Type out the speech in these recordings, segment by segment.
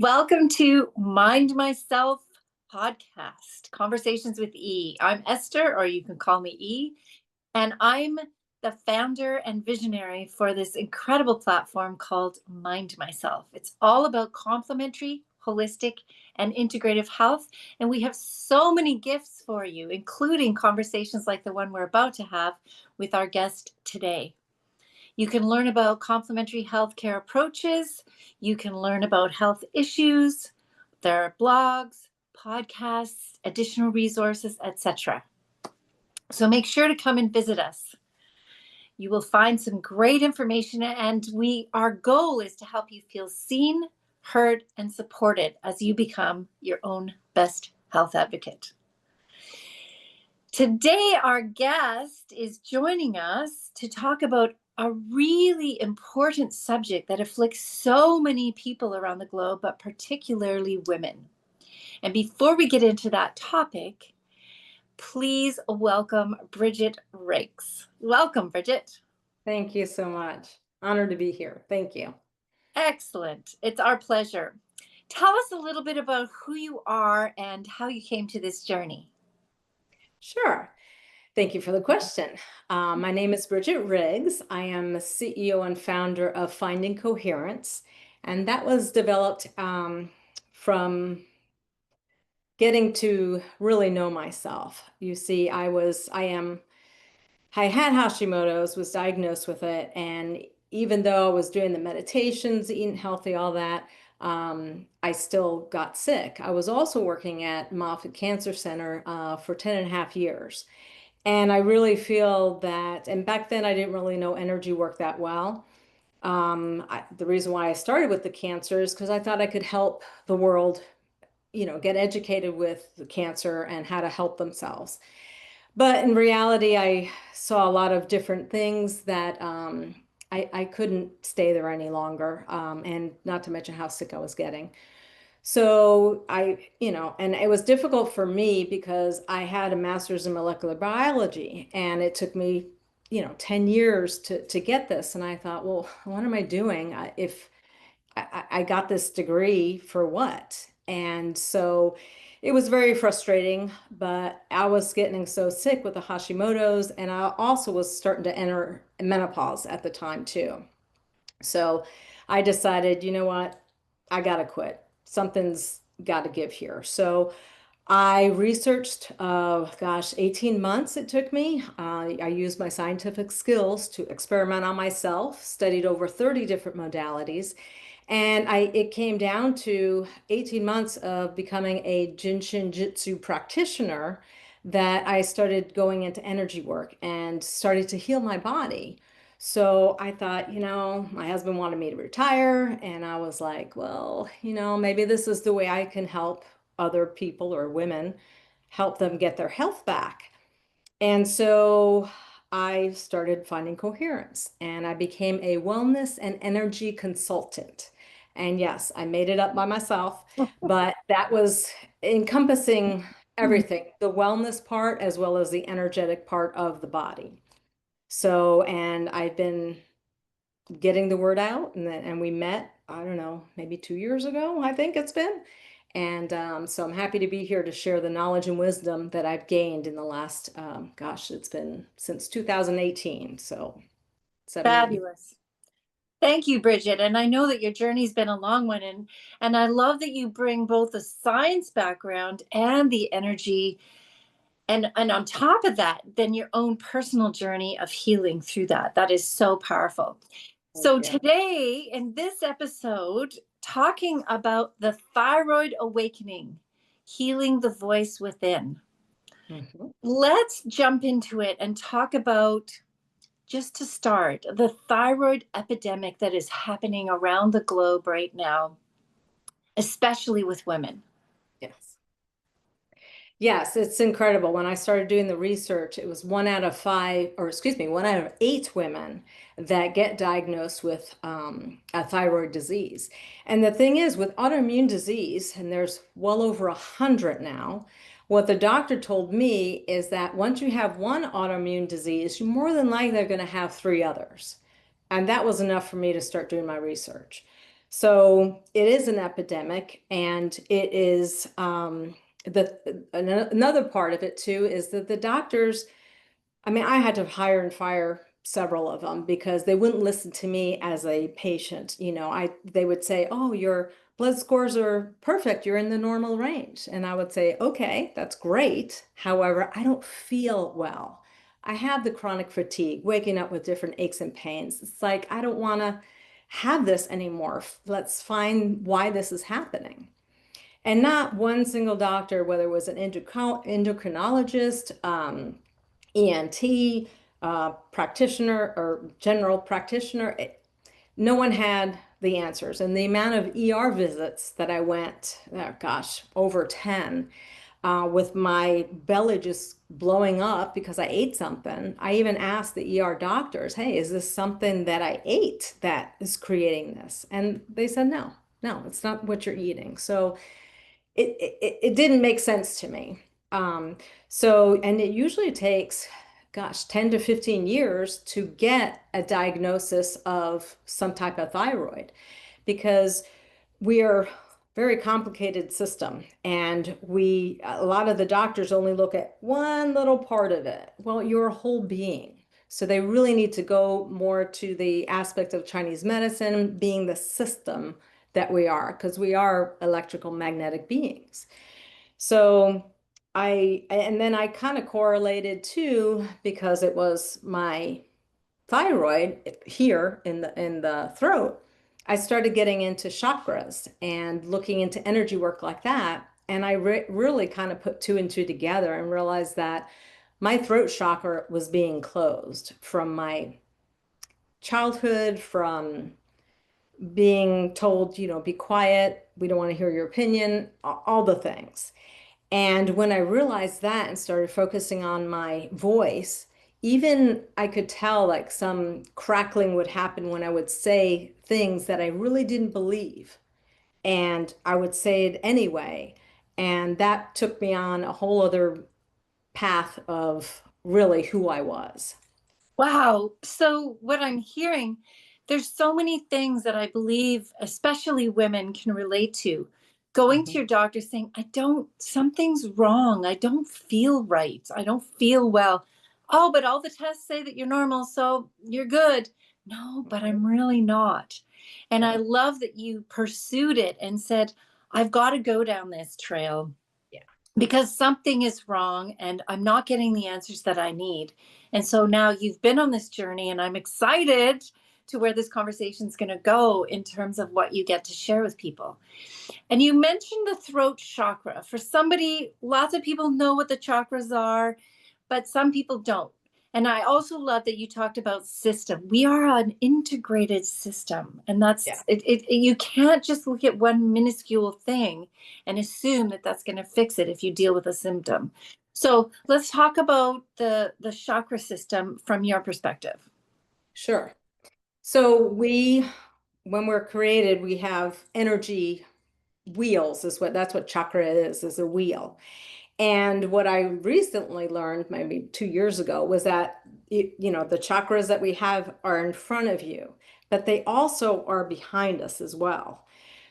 Welcome to Mind Myself podcast, Conversations with E. I'm Esther, or you can call me E, and I'm the founder and visionary for this incredible platform called Mind Myself. It's all about complementary, holistic, and integrative health. And we have so many gifts for you, including conversations like the one we're about to have with our guest today. You can learn about complementary healthcare approaches. You can learn about health issues. There are blogs, podcasts, additional resources, etc. So make sure to come and visit us. You will find some great information, and our goal is to help you feel seen, heard, and supported as you become your own best health advocate. Today, our guest is joining us to talk about a really important subject that afflicts so many people around the globe, but particularly women. And before we get into that topic, please welcome Bridget Riggs. Welcome, Bridget. Thank you so much. Honored to be here. Thank you. Excellent. It's our pleasure. Tell us a little bit about who you are and how you came to this journey. Sure. Thank you for the question. My name is Bridget Riggs. I am the CEO and founder of Finding Coherence, and that was developed from getting to really know myself. You see, I had Hashimoto's, was diagnosed with it, and even though I was doing the meditations, eating healthy, all that, I still got sick. I was also working at Moffitt Cancer Center for 10 and a half years. And I really feel that, and back then I didn't really know energy work that well. The reason why I started with the cancer is because I thought I could help the world, get educated with the cancer and how to help themselves. But in reality, I saw a lot of different things that I couldn't stay there any longer, and not to mention how sick I was getting. So and it was difficult for me because I had a master's in molecular biology and it took me, 10 years to get this. And I thought, well, what am I doing if I got this degree for what? And so it was very frustrating, but I was getting so sick with the Hashimoto's, and I also was starting to enter menopause at the time too. So I decided, you know what? I gotta quit. Something's got to give here. So I researched, 18 months it took me. I used my scientific skills to experiment on myself, studied over 30 different modalities, and it came down to 18 months of becoming a Jinshin Jitsu practitioner that I started going into energy work and started to heal my body. So I thought, my husband wanted me to retire, and I was like, well, maybe this is the way I can help other people or women, help them get their health back. And so I started Finding Coherence, and I became a wellness and energy consultant. And yes, I made it up by myself, but that was encompassing everything, the wellness part as well as the energetic part of the body. So, and I've been getting the word out, and we met, I don't know, maybe 2 years ago, I think it's been. And so I'm happy to be here to share the knowledge and wisdom that I've gained in the last, it's been since 2018. So 7 years. Fabulous. Thank you, Bridget. And I know that your journey's been a long one. And I love that you bring both the science background and the energy. And on top of that, then your own personal journey of healing through that. That is so powerful. So today, in this episode, talking about the thyroid awakening, healing the voice within. Let's jump into it and talk about, just to start, the thyroid epidemic that is happening around the globe right now, especially with women. Yes. Yes, it's incredible. When I started doing the research, it was 1 out of 8 women that get diagnosed with a thyroid disease. And the thing is, with autoimmune disease, and there's well over 100 now, what the doctor told me is that once you have one autoimmune disease, you're more than likely going to have 3 others. And that was enough for me to start doing my research. So it is an epidemic, and it is another part of it too is that the doctors, I mean, I had to hire and fire several of them because they wouldn't listen to me as a patient. They would say, "Oh, your blood scores are perfect. You're in the normal range." And I would say, "Okay, that's great. However, I don't feel well. I have the chronic fatigue, waking up with different aches and pains. It's like I don't want to have this anymore. Let's find why this is happening." And not one single doctor, whether it was an endocrinologist, ENT, practitioner, or general practitioner, no one had the answers. And the amount of ER visits that I went, oh gosh, over 10, with my belly just blowing up because I ate something. I even asked the ER doctors, "Hey, is this something that I ate that is creating this?" And they said, "No, no, it's not what you're eating." So it didn't make sense to me. Um, and it usually takes, gosh, 10 to 15 years to get a diagnosis of some type of thyroid, because we are very complicated system, and a lot of the doctors only look at one little part of it. Well, your whole being. So they really need to go more to the aspect of Chinese medicine being the system that we are, because we are electrical magnetic beings. So and then I kind of correlated too, because it was my thyroid here in the throat. I started getting into chakras and looking into energy work like that. And I really kind of put two and two together and realized that my throat chakra was being closed from my childhood, from being told, be quiet, we don't want to hear your opinion, all the things. And when I realized that and started focusing on my voice, even I could tell like some crackling would happen when I would say things that I really didn't believe. And I would say it anyway. And that took me on a whole other path of really who I was. Wow. So, what I'm hearing, there's so many things that I believe, especially women, can relate to. Going to Mhm. your doctor saying, something's wrong. I don't feel right. I don't feel well. Oh, but all the tests say that you're normal, so you're good. No, but I'm really not. And I Right. love that you pursued it and said, I've got to go down this trail Yeah. because something is wrong and I'm not getting the answers that I need. And so now you've been on this journey, and I'm excited to where this conversation is going to go in terms of what you get to share with people. And you mentioned the throat chakra. For somebody, lots of people know what the chakras are, but some people don't. And I also love that you talked about system. We are an integrated system, and Yeah. you can't just look at one minuscule thing and assume that that's going to fix it if you deal with a symptom. So let's talk about the chakra system from your perspective. Sure. So when we're created, we have energy wheels, that's what chakra is a wheel. And what I recently learned, maybe 2 years ago, was that the chakras that we have are in front of you, but they also are behind us as well.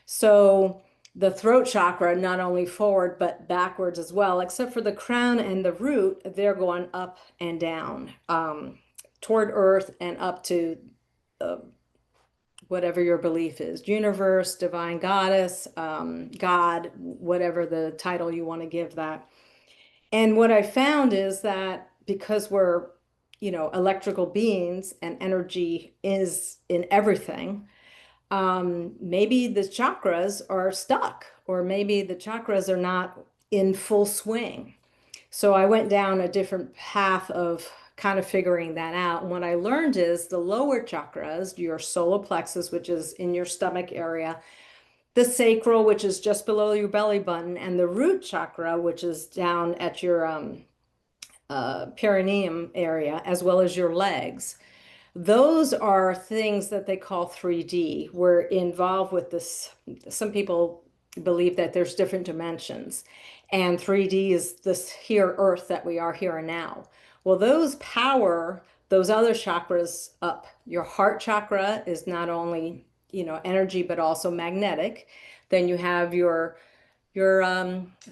So the throat chakra, not only forward but backwards as well, except for the crown and the root, they're going up and down, toward earth and up to uh, whatever your belief is, universe, divine goddess, God, whatever the title you want to give that. And what I found is that because we're, electrical beings and energy is in everything, maybe the chakras are stuck, or maybe the chakras are not in full swing. So I went down a different path of kind of figuring that out. And what I learned is the lower chakras, your solar plexus, which is in your stomach area, the sacral, which is just below your belly button, and the root chakra, which is down at your perineum area, as well as your legs. Those are things that they call 3D. We're involved with this. Some people believe that there's different dimensions, and 3D is this here earth that we are here and now. Well, those power those other chakras up. Your heart chakra is not only, energy, but also magnetic. Then you have your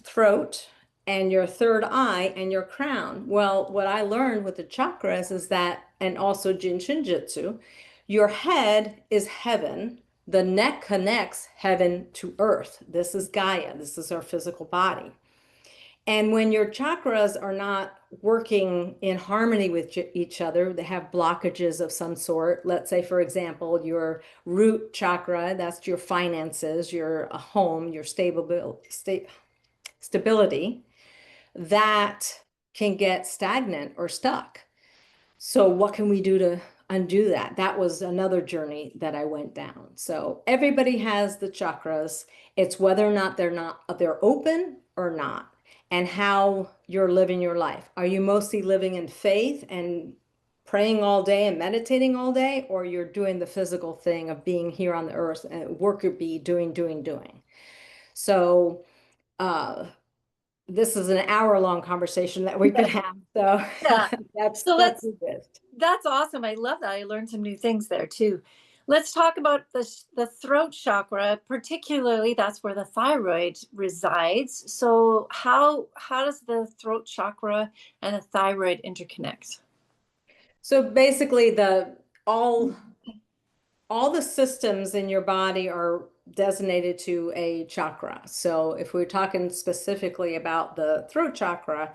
throat and your third eye and your crown. Well, what I learned with the chakras is that, and also Jin Shinjitsu, your head is heaven. The neck connects heaven to earth. This is Gaia. This is our physical body. And when your chakras are not working in harmony with each other, they have blockages of some sort. Let's say, for example, your root chakra, that's your finances, your home, your stability, that can get stagnant or stuck. So what can we do to undo that? That was another journey that I went down. So everybody has the chakras. It's whether or not they're open or not, and how you're living your life. Are you mostly living in faith and praying all day and meditating all day, or you're doing the physical thing of being here on the earth and worker bee, doing? So uh this is an hour-long conversation that we could have. So Yeah. that's So that's it. that's awesome. I love that. I learned some new things there too. Let's talk about the throat chakra, particularly that's where the thyroid resides. So how does the throat chakra and the thyroid interconnect? So basically all the systems in your body are designated to a chakra. So if we're talking specifically about the throat chakra,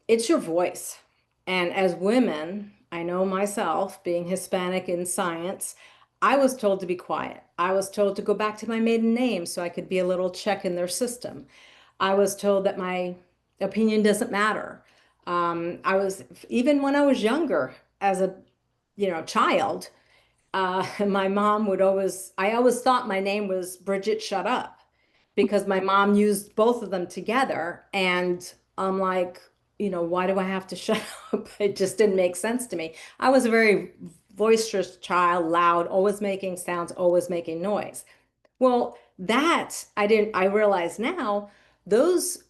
it's your voice. And as women, I know myself, being Hispanic in science, I was told to be quiet. I was told to go back to my maiden name so I could be a little check in their system. I was told that my opinion doesn't matter. Even when I was younger, as a child, my mom I always thought my name was Bridget Shut Up because my mom used both of them together. And I'm like, why do I have to shut up? It just didn't make sense to me. I was a very boisterous child, loud, always making sounds, always making noise. Well, I realize now those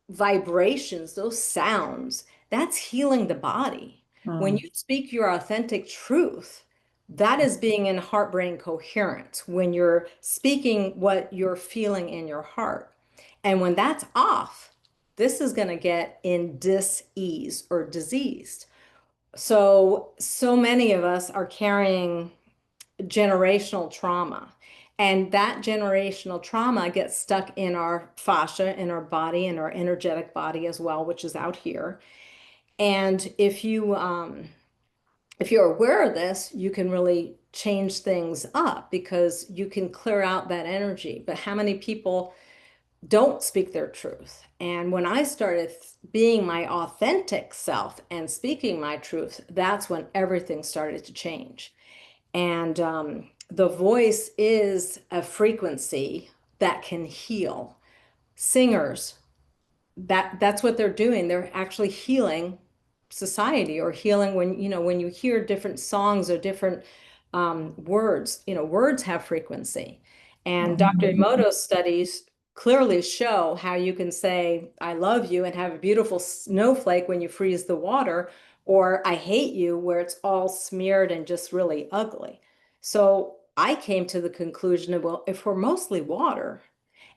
vibrations, those sounds, that's healing the body. When Mm. you speak your authentic truth, that is being in heart-brain coherence when you're speaking what you're feeling in your heart. And when that's off, this is going to get in dis-ease or diseased. So many of us are carrying generational trauma. And that generational trauma gets stuck in our fascia, in our body, in our energetic body as well, which is out here. And if you're aware of this, you can really change things up because you can clear out that energy. But how many people don't speak their truth? And when I started being my authentic self and speaking my truth, that's when everything started to change. And the voice is a frequency that can heal. Singers, that's what they're doing. They're actually healing society, or healing when you hear different songs or different words. Words have frequency. And Dr. Emoto's studies clearly show how you can say, I love you, and have a beautiful snowflake when you freeze the water, or I hate you, where it's all smeared and just really ugly. So I came to the conclusion of, well, if we're mostly water,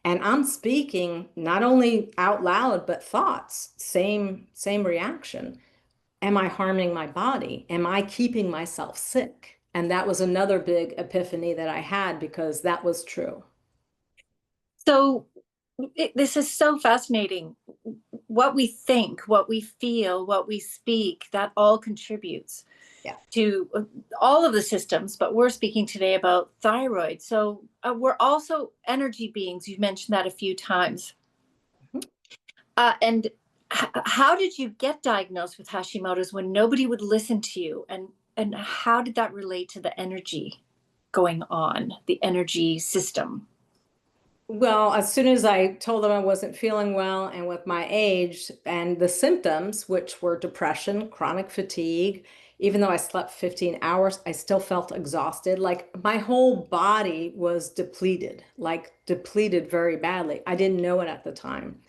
and I'm speaking not only out loud, but thoughts, same reaction. Am I harming my body? Am I keeping myself sick? And that was another big epiphany that I had, because that was true. So this is so fascinating. What we think, what we feel, what we speak, that all contributes Yeah. to all of the systems, but we're speaking today about thyroid. So we're also energy beings. You've mentioned that a few times. Mhm. And how did you get diagnosed with Hashimoto's when nobody would listen to you? And how did that relate to the energy going on, the energy system? Well, as soon as I told them I wasn't feeling well, and with my age and the symptoms, which were depression, chronic fatigue, even though I slept 15 hours, I still felt exhausted. Like my whole body was depleted, like depleted very badly. I didn't know it at the time.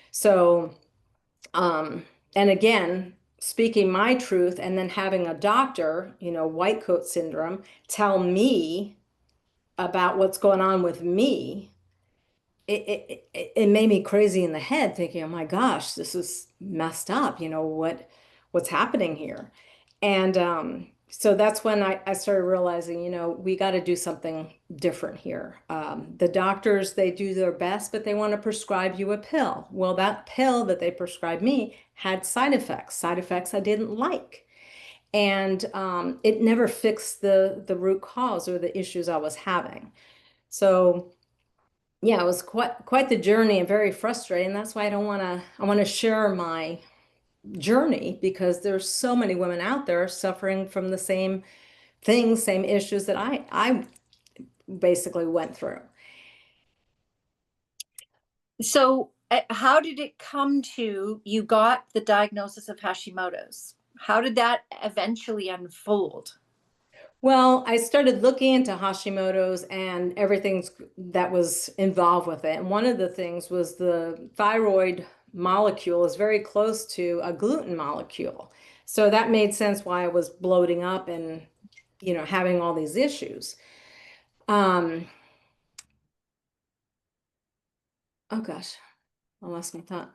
So, and again, speaking my truth and then having a doctor, white coat syndrome, tell me about what's going on with me, it made me crazy in the head thinking, oh my gosh, this is messed up. What's happening here? And so that's when I started realizing, we got to do something different here. The doctors, they do their best, but they want to prescribe you a pill. Well, that pill that they prescribed me had side effects I didn't like. And it never fixed the root cause or the issues I was having. So yeah, it was quite the journey and very frustrating. That's why I want to share my journey because there's so many women out there suffering from the same things, same issues that I basically went through. So, how did it come to you got the diagnosis of Hashimoto's? How did that eventually unfold? Well, I started looking into Hashimoto's and everything that was involved with it. And one of the things was the thyroid molecule is very close to a gluten molecule. So that made sense why I was bloating up and, having all these issues. Um, oh gosh, I lost my thought.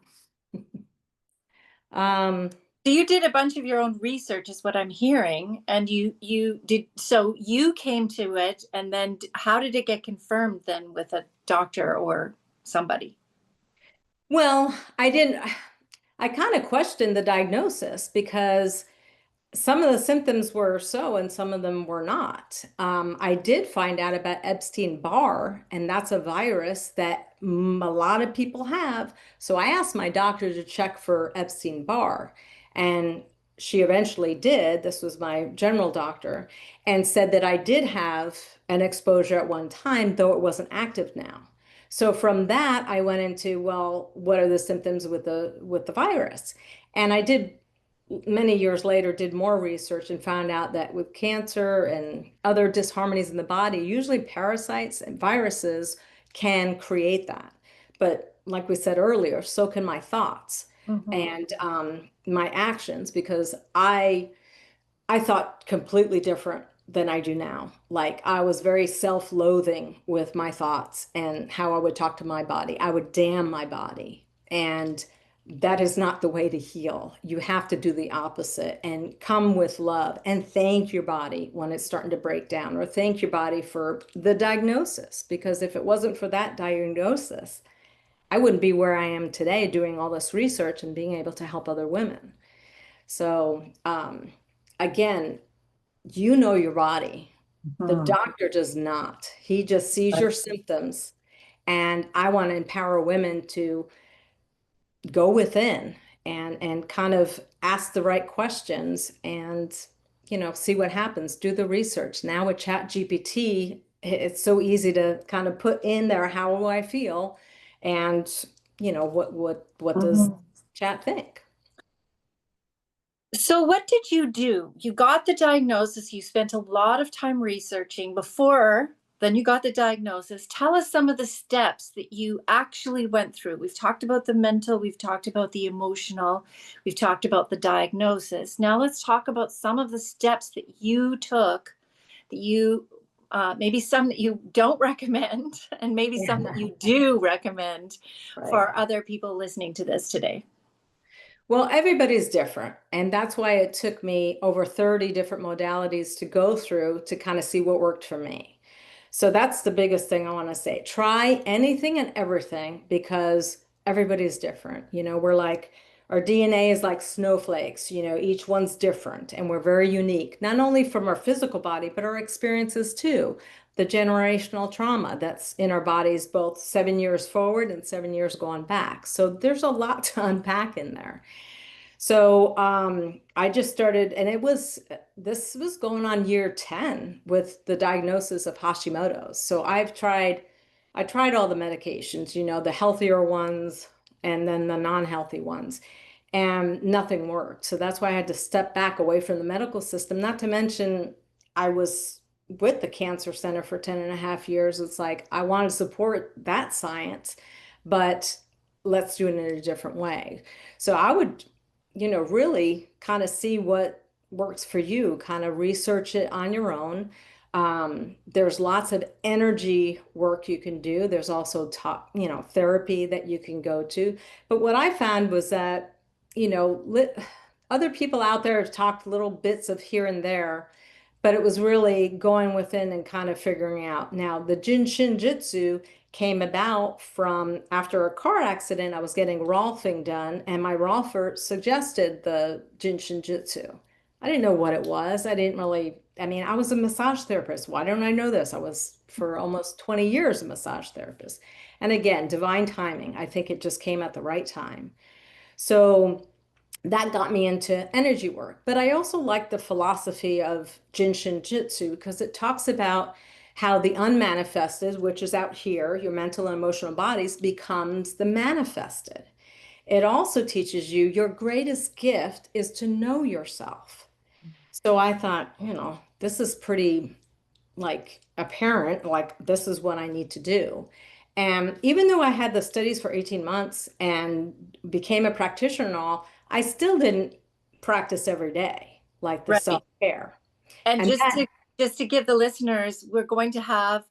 Um, So you did a bunch of your own research, is what I'm hearing, and you did. So you came to it, and then how did it get confirmed then with a doctor or somebody? well, I kind of questioned the diagnosis because some of the symptoms were so and some of them were not. I did find out about Epstein-Barr, and that's a virus that a lot of people have. So I asked my doctor to check for Epstein-Barr, and she eventually did. This was my general doctor, and said that I did have an exposure at one time, though it wasn't active now. So from that, I went into, well, what are the symptoms with the virus? And I did many years later did more research and found out that with cancer and other disharmonies in the body, usually parasites and viruses can create that. But like we said earlier, so can my thoughts Mhm. and my actions because I thought completely different than I do now. Like I was very self-loathing with my thoughts and how I would talk to my body. I would damn my body. And that is not the way to heal. You have to do the opposite and come with love and thank your body when it's starting to break down or thank your body for the diagnosis. Because if it wasn't for that diagnosis, I wouldn't be where I am today doing all this research and being able to help other women. So, again, you know your body. The Mhm. doctor does not. He just sees your symptoms. And I want to empower women to go within and kind of ask the right questions and see what happens. Do the research. Now with Chat GPT, it's so easy to kind of put in there how do I feel and what does Mhm. Chat think? So, what did you do? You got the diagnosis. You spent a lot of time researching before, then you got the diagnosis. Tell us some of the steps that you actually went through. We've talked about the mental, we've talked about the emotional, we've talked about the diagnosis. Now, let's talk about some of the steps that you took that you maybe some that you don't recommend, and maybe some that you do recommend Right. for other people listening to this today. Well, everybody's different. And that's why it took me over 30 different modalities to go through to kind of see what worked for me. So that's the biggest thing I want to say. Try anything and everything because everybody's different. We're like, our DNA is like snowflakes, each one's different and we're very unique, not only from our physical body, but our experiences too. The generational trauma that's in our bodies, both 7 years forward and 7 years going back. So there's a lot to unpack in there. So I just started, and this was going on year 10 with the diagnosis of Hashimoto's. So I tried all the medications, the healthier ones and then the non-healthy ones, and nothing worked. So that's why I had to step back away from the medical system, not to mention I was with the Cancer Center for 10 and a half years. It's like I want to support that science, but let's do it in a different way. So I would really kind of see what works for you, kind of research it on your own. There's lots of energy work you can do. There's also therapy that you can go to. But what I found was that, other people out there have talked little bits of here and there, but it was really going within and kind of figuring out. Now, the Jin Shin Jitsu came about from after a car accident. I was getting rolfing done, and my rolfer suggested the Jin Shin Jitsu. I didn't know what it was. I didn't really, I mean, I was a massage therapist. Why don't I know this? I was for almost 20 years a massage therapist. And again, divine timing. I think it just came at the right time. So that got me into energy work. But I also like the philosophy of Jinshin Jitsu because it talks about how the unmanifested, which is out here, your mental and emotional bodies, becomes the manifested. It also teaches you your greatest gift is to know yourself. So I thought, this is pretty like apparent, like this is what I need to do. And even though I had the studies for 18 months and became a practitioner and all, I still didn't practice every day, like the Right. self-care. And And that, just to give the listeners, we're going to have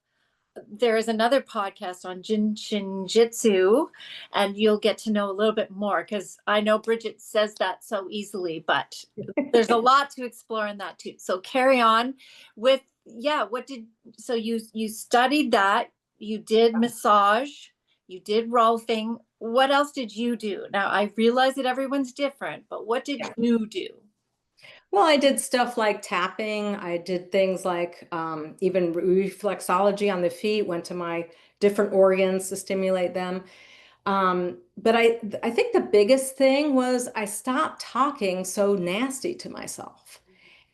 there is another podcast on Jin Shin Jitsu, and you'll get to know a little bit more because I know Bridget says that so easily, but there's a lot to explore in that too. So carry on with, yeah, what did, so you studied that, you did massage, you did rolfing. What else did you do? Now I realize that everyone's different, but what did you do? well, I did stuff like tapping. I did things like even reflexology on the feet, went to my different organs to stimulate them. But I think the biggest thing was I stopped talking so nasty to myself.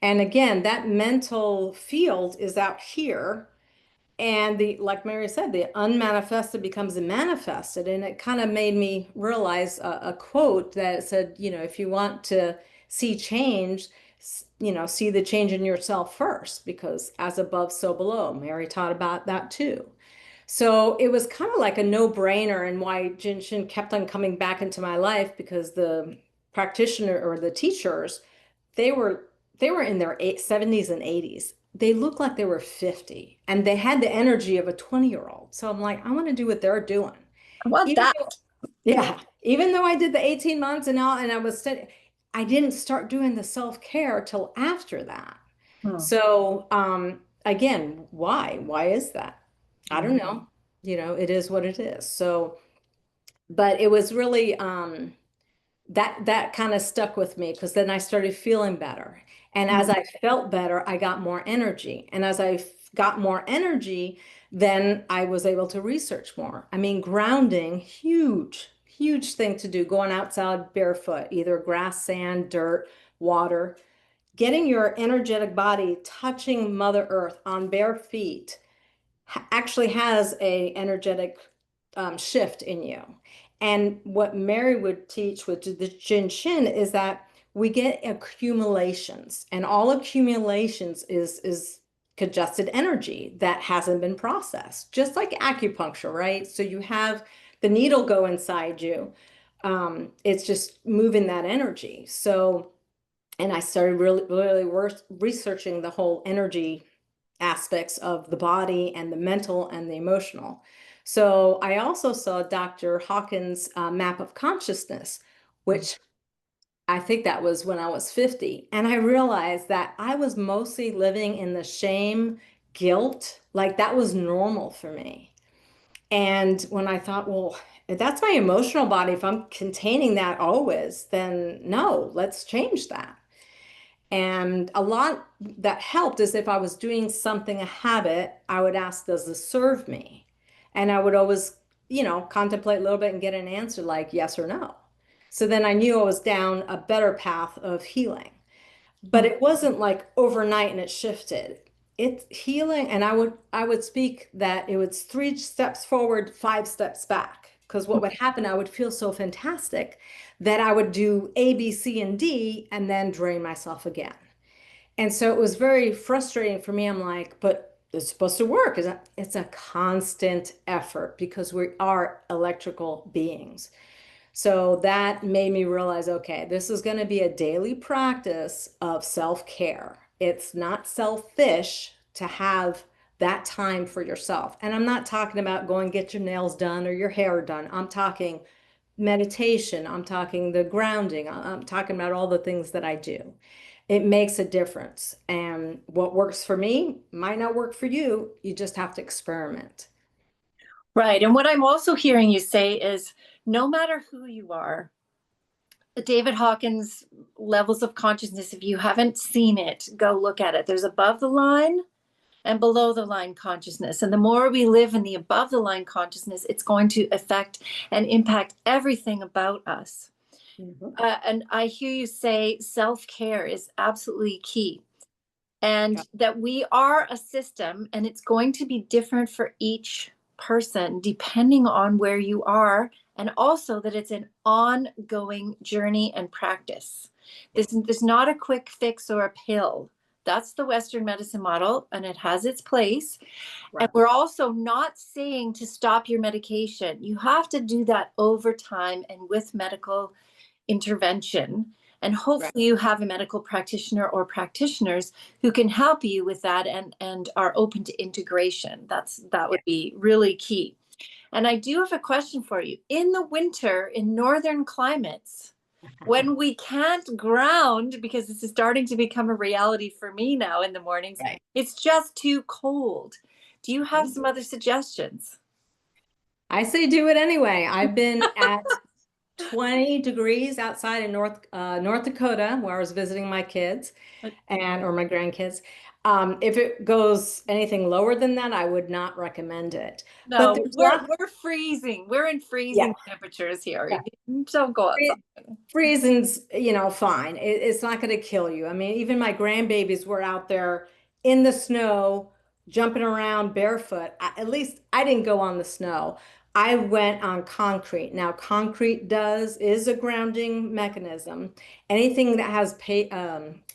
And again, that mental field is out here. And like Mary said, the unmanifested becomes the manifested. And it kind of made me realize a quote that said, if you want to see change, see the change in yourself first, because as above, so below. Mary taught about that too. So it was kind of like a no-brainer, and why Jin Shin kept on coming back into my life because the practitioner or the teachers, they were they were in their 70s and 80s. They looked like they were 50 and they had the energy of a 20-year-old. So I'm like, I want to do what they're doing. I want Even that. though, yeah, even though I did the 18 months and all, and I was studying, I didn't start doing the self-care till after that. Hmm. So, again, why? Why is that? I don't Hmm. know. It is what it is. So, but it was really that kind of stuck with me because then I started feeling better. And as I felt better, I got more energy. And as got more energy, then I was able to research more. I mean, grounding, huge, huge thing to do, going outside barefoot, either grass, sand, dirt, water, getting your energetic body touching Mother Earth on bare feet actually has a energetic shift in you. And what Mary would teach with the Jin Shin is that we get accumulations, and all accumulations is congested energy that hasn't been processed, just like acupuncture, right? So you have the needle go inside you. It's just moving that energy. So, and I started really researching the whole energy aspects of the body and the mental and the emotional. So I also saw Dr. Hawkins' map of consciousness, which I think that was when I was 50. And I realized that I was mostly living in the shame, guilt, like that was normal for me. And when I thought, well, if that's my emotional body, if I'm containing that always, then no, let's change that. And a lot that helped is if I was doing something, a habit, I would ask, does this serve me? And I would always, contemplate a little bit and get an answer like yes or no. So then I knew I was down a better path of healing. But it wasn't like overnight and it shifted. It's healing, and I would speak that it was 3 steps forward, 5 steps back. Because what would happen, I would feel so fantastic that I would do A, B, C, and D, and then drain myself again. And so it was very frustrating for me. I'm like, but it's supposed to work. It's a constant effort because we are electrical beings. So that made me realize, okay, this is going to be a daily practice of self-care. It's not selfish to have that time for yourself. And I'm not talking about going get your nails done or your hair done. I'm talking meditation. I'm talking the grounding. I'm talking about all the things that I do. It makes a difference. And what works for me might not work for you. You just have to experiment. Right. And what I'm also hearing you say is no matter who you are, David Hawkins' levels of consciousness, if you haven't seen it, go look at it. There's above the line and below the line consciousness. And the more we live in the above the line consciousness, it's going to affect and impact everything about us. And I hear you say self-care is absolutely key, and that we are a system, and it's going to be different for each person depending on where you are, and also that it's an ongoing journey and practice. This is not a quick fix or a pill. That's the Western medicine model, and it has its place. Right. And we're also not saying to stop your medication. You have to do that over time and with medical intervention. And hopefully you have a medical practitioner or practitioners who can help you with that and are open to integration. That would be really key. And I do have a question for you. In the winter, in northern climates, when we can't ground, because this is starting to become a reality for me now in the mornings, it's just too cold. Do you have some other suggestions? I say do it anyway. I've been at 20 degrees outside in North Dakota, where I was visiting my kids or my grandkids. If it goes anything lower than that, I would not recommend it. No, But we're freezing. We're in freezing temperatures here. Yeah. Don't go outside. Freezing's, fine. It's not going to kill you. I mean, even my grandbabies were out there in the snow, jumping around barefoot. At least I didn't go on the snow. I went on concrete. Now, concrete is a grounding mechanism. Anything that has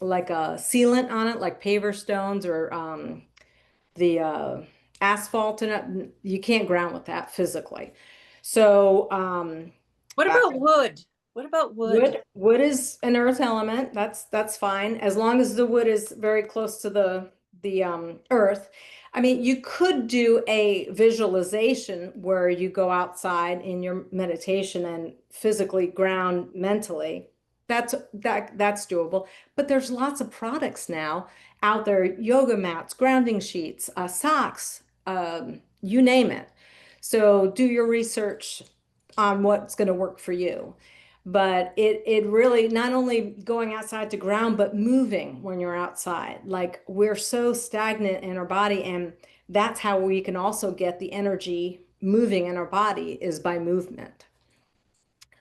like a sealant on it, like paver stones or the asphalt in it, you can't ground with that physically. So, what about wood? What about wood? Wood is an earth element. That's fine as long as the wood is very close to the earth. I mean, you could do a visualization where you go outside in your meditation and physically ground mentally. That's doable. But there's lots of products now out there, yoga mats, grounding sheets, socks, you name it. So do your research on what's going to work for you. But it really not only going outside to ground, but moving when you're outside. Like we're so stagnant in our body, and that's how we can also get the energy moving in our body is by movement.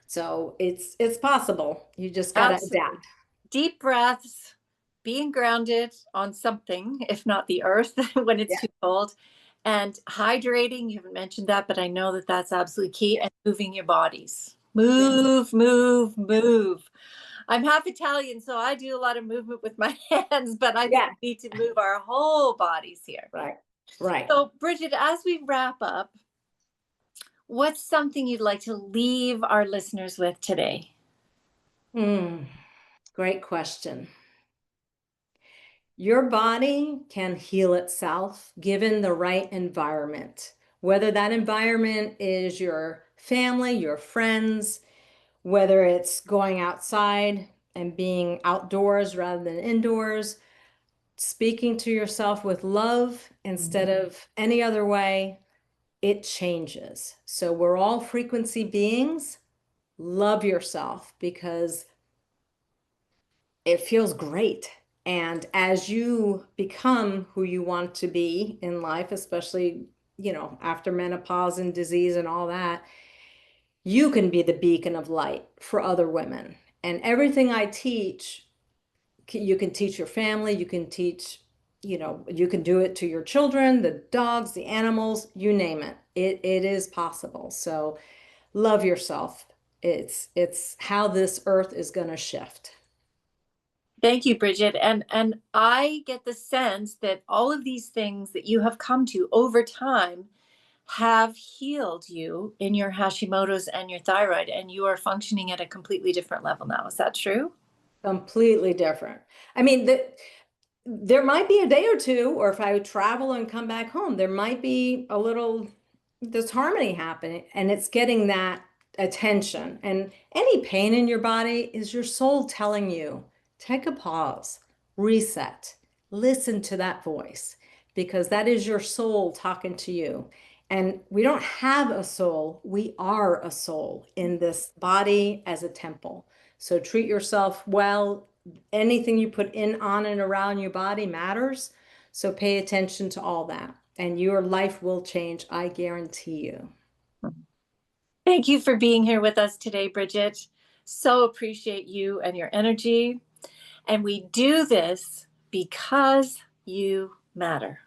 So it's possible. You just got to adapt. Deep breaths, being grounded on something, if not the earth, when it's too cold, and hydrating. You haven't mentioned that, but I know that that's absolutely key, and moving your bodies. Move, move, move. I'm half Italian, so I do a lot of movement with my hands, but I think we need to move our whole bodies here. Right. So, Bridget, as we wrap up, what's something you'd like to leave our listeners with today? Great question. Your body can heal itself given the right environment, whether that environment is your family, your friends, whether it's going outside and being outdoors rather than indoors, speaking to yourself with love instead of any other way, it changes. So we're all frequency beings. Love yourself because it feels great. And as you become who you want to be in life, especially, after menopause and disease and all that, you can be the beacon of light for other women. And everything I teach, you can teach your family, you can teach, you can do it to your children, the dogs, the animals, you name it. It is possible. So love yourself. It's how this earth is going to shift. Thank you, Bridget. And I get the sense that all of these things that you have come to over time have healed you in your Hashimoto's and your thyroid, and you are functioning at a completely different level now. Is that true? Completely different. I mean, there might be a day or two, or if I would travel and come back home, there might be a little disharmony happening, and it's getting that attention. And any pain in your body is your soul telling you, take a pause, reset, listen to that voice, because that is your soul talking to you. And we don't have a soul, we are a soul in this body as a temple. So treat yourself well. Anything you put in, on, and around your body matters. So pay attention to all that, and your life will change, I guarantee you. Thank you for being here with us today, Bridget. So appreciate you and your energy. And we do this because you matter.